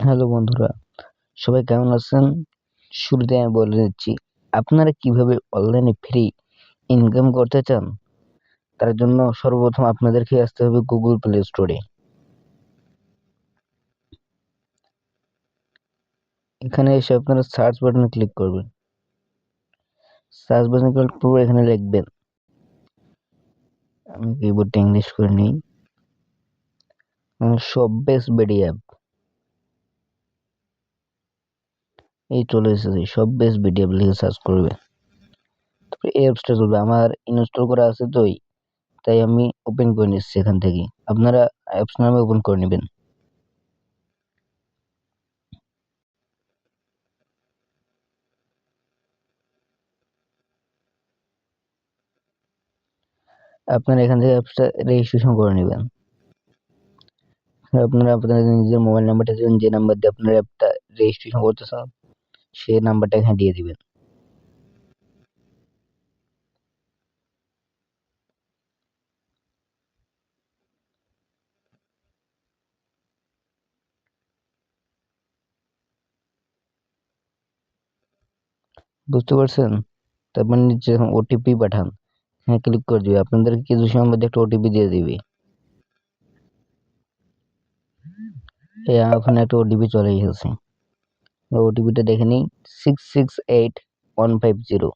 Hello বন্ধুরা, সবাই কেমন আছেন? শুরুতে আমি বলে দিচ্ছি, আপনারা কিভাবে অনলাইনে ফ্রি ইনকাম করতে চান, তার জন্য সর্বপ্রথম আপনাদেরকে আসতে হবে গুগল প্লে স্টোরে। এখানে এসে আপনারা সার্চ বাটনে ক্লিক করবেন। সার্চ বাটনে ক্লিক করে এখানে লিখবেন, আমি কিবোর্ডটা ইংলিশ করে নিই, শপবেস বিডি অ্যাপ। এই চলে এসেছে, শপবেস বিডি অ্যাপ লিখে সার্চ করবে। তারপরে এই অ্যাপসটা চলবে, আমার ইনস্টল করা আছে তো, তাই আমি ওপেন করে নিচ্ছি এখান থেকে। আপনারা অ্যাপস নামে ওপেন করে নেবেন। আপনারা এখান থেকে অ্যাপসটা রেজিস্ট্রেশন করে নেবেন। আপনারা আপনাদের নিজের মোবাইল নাম্বারটা দিবেন, যে নাম্বার দিয়ে আপনার অ্যাপটা রেজিস্ট্রেশন করতে চান সেই নাম্বারটা এখানে দিয়ে দিবেন। বুঝতে পারছেন? তারপর নিচে যখন ওটিপি পাঠান, হ্যাঁ ক্লিক করে দিবে। আপনাদেরকে কিছু সময়ের মধ্যে একটা ওটিপি দিয়ে দিবে। এই ওখানে একটা ওটিপি চলে এসেছে, ওটিপিটা দেখে নিই, 668150।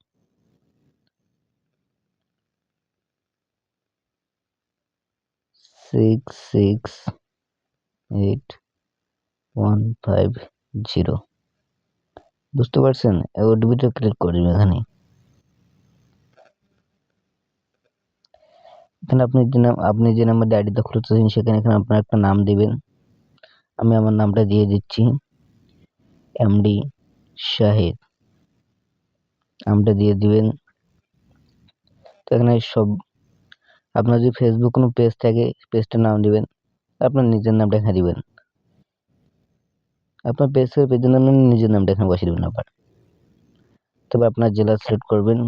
668150। বুঝতে পারছেন? এই ওটিপিটা ক্লিক করে দিবেন এখানে। এখানে আপনি যে নাম্বার দিয়ে আইডিটা খুলতেছেন সেখানে আপনার একটা নাম দিবেন। আমি আমার নামটা দিয়ে দিচ্ছি, এমডি শাহিদ। নামটা দিয়ে দিবেন। তো এখানে সব, আপনার যদি ফেসবুক কোনো পেজ থাকে পেজটার নাম দিবেন, আপনার নিজের নামটা এখানে দিবেন। আপনার পেজের নাম নিজের নামটা এখানে বসিয়ে দিবেন আবার। তবে আপনার জেলা সিলেক্ট করবেন।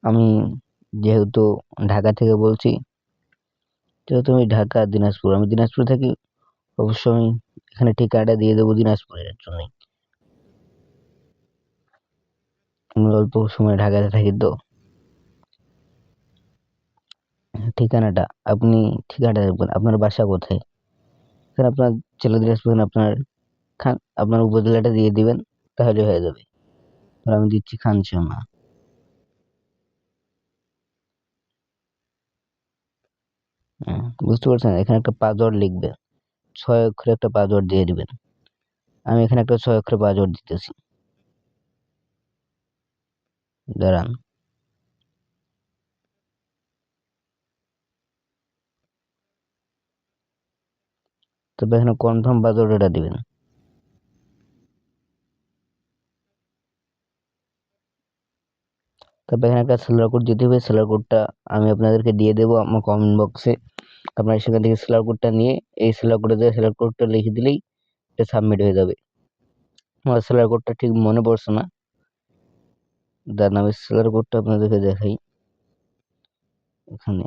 আমি যেহেতু ঢাকা থেকে বলছি, যেহেতু আমি ঢাকা দিনাজপুর, আমি দিনাজপুর থাকি, অবশ্যই আমি এখানে ঠিকানাটা দিয়ে দেবো দিনাজপুরের জন্যই। আমি অল্প সময় ঢাকাতে থাকি তো। ঠিকানাটা আপনি ঠিকানাটা দেখবেন, আপনার বাসা কোথায়, এখানে আপনার জেলা দিনাজপুর, আপনার উপজেলাটা দিয়ে দিবেন, তাহলে হয়ে যাবে। আমি দিচ্ছি খানসামা। বুঝতে পারছেন? এখানে একটা পাসওয়ার্ড লিখবেন, 6 অক্ষরের একটা পাসওয়ার্ড দিয়ে দিবেন। আমি এখানে একটা 6 অক্ষরের পাসওয়ার্ড দিতেছি, দাঁড়ান। তবে এখানে কনফার্ম পাসওয়ার্ড এটা দিবেন। তবে এখানে একটা সেলার কোড দিতে হবে, সেলার কোডটা আমি আপনাদেরকে দিয়ে দেবো আমার কমেন্ট বক্সে। আপনারা সেখান থেকে সেলার কোডটা নিয়ে এই সেলার কোডে যে সেলার কোডটা লিখে দিলেই এটা সাবমিট হয়ে যাবে। আমার সেলার কোডটা ঠিক মনে পড়ছে না, দাঁড়ান আমি সেলার কোডটা আপনাদেরকে দেখাই। এখানে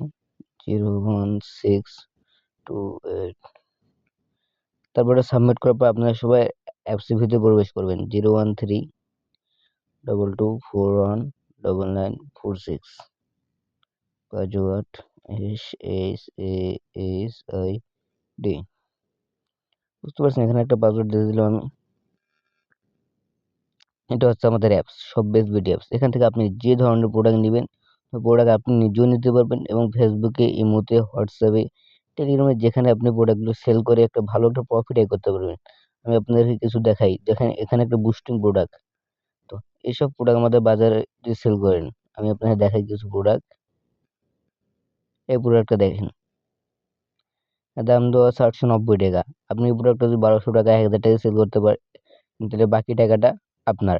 01628, তারপরে সাবমিট করার পর আপনারা সবাই অ্যাপসের ভিতরে প্রবেশ করবেন। 01322419946 পাসওয়ার্ড SHASID। বুঝতে পারছেন? এখানে একটা পাসওয়ার্ড দিয়ে দিলাম আমি। এটা হচ্ছে আমাদের অ্যাপস, শপবেস বিডি অ্যাপস। এখান থেকে আপনি যে ধরনের প্রোডাক্ট নেবেন প্রোডাক্ট আপনি নিজেও নিতে পারবেন, এবং ফেসবুকে, ইমোতে, হোয়াটসঅ্যাপে, টেলিগ্রামে যেখানে আপনি প্রোডাক্টগুলো সেল করে একটা ভালো একটা প্রফিট আয় করতে পারবেন। আমি আপনাদেরকে কিছু দেখাই। দেখেন এখানে একটা বুস্টিং প্রোডাক্ট, তো এইসব প্রোডাক্ট আমাদের বাজারে যে সেল করেন, আমি আপনাকে দেখাই কিছু প্রোডাক্ট। এই প্রোডাক্টটা দেখেন, দাম দেওয়া আছে 890 টাকা। আপনি এই প্রোডাক্টটা যদি 1200 টাকা, 1000 টাকা সেল করতে পারেন, তাহলে বাকি টাকাটা আপনার।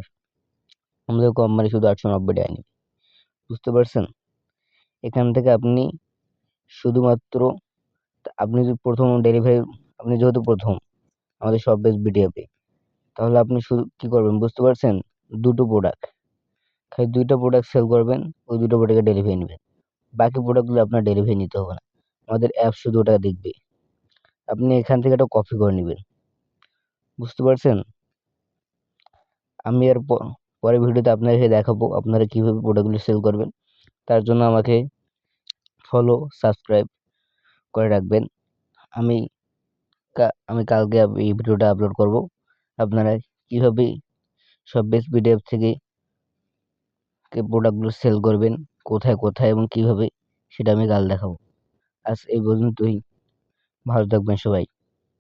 আমাদের কোম্পানি শুধু 890 টাকা নেবে। বুঝতে পারছেন? এখান থেকে আপনি শুধুমাত্র, আপনি যদি প্রথম ডেলিভারি, আপনি যেহেতু প্রথম আমাদের শপবেস বিডি অ্যাপে, তাহলে আপনি শুধু কি করবেন বুঝতে পারছেন? দুটো প্রোডাক্ট, খালি দুইটা প্রোডাক্ট সেল করবেন, ওই দুটো প্রোডাক্টের ডেলিভারি নেবেন। বাকি প্রোডাক্টগুলো আপনার ডেলিভারি নিতে হবে না, আমাদের অ্যাপ শুধু ওটা দেখবে। আপনি এখান থেকে একটা কপি করে নেবেন, বুঝতে পারছেন? আমি এর পরের ভিডিওতে আপনাকে দেখাবো আপনারা কিভাবে প্রোডাক্টগুলো সেল করবেন। তার জন্য আমাকে ফলো, সাবস্ক্রাইব করে রাখবেন। আমি আমি কালকে এই ভিডিওটা আপলোড করব। আপনারা কিভাবে শপবেস পিডিএফ থেকে প্রোডাক্টগুলো সেল করবেন, কোথায় কোথায় এবং কিভাবে, সেটা আমি কাল দেখাবো। আজ এই পর্যন্তই। ভালো থাকবেন সবাই।